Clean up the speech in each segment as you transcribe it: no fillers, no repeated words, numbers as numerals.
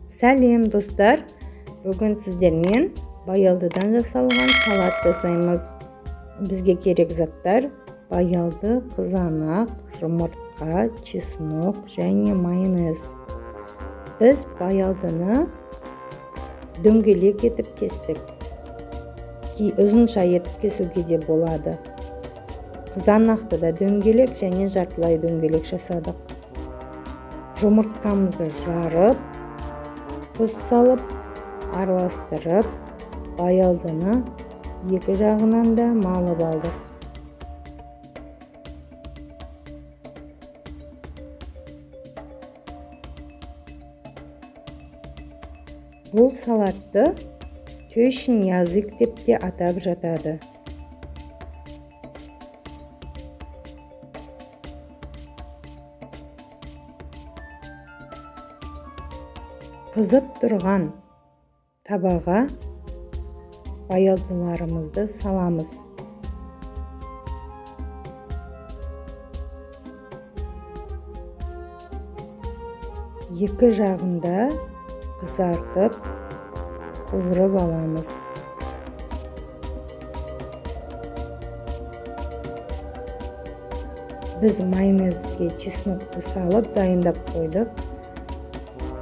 Сәлем достар, бүгін сіздермен баялдыдан жасалған салат жасаймыз. Бізге керек заттар: баялды, қызанақ, жұмыртқа, чеснок және майонез. Біз баялдыны дөңгелек етіп кестік. Ұзынша етіп кесуге де болады. Қызанақты да дөңгелек және жартылай дөңгелек жасадық. Жұмыртқамызды жарып, тұз салып, араластырып, баялдыны екі жағынан да малып алдық. Бұл салатты тещин язык деп те атап жатады. Қызып тұрған табаға баялдыларымызды саламыз. Екі жағында қызартып, қуырып аламыз. Біз майонезге чеснокты салып дайындап қойдық.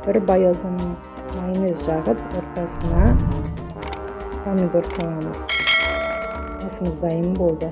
Бір баялдының майонез жағып, ортасына помидор саламыз. Асымыз дайын болды.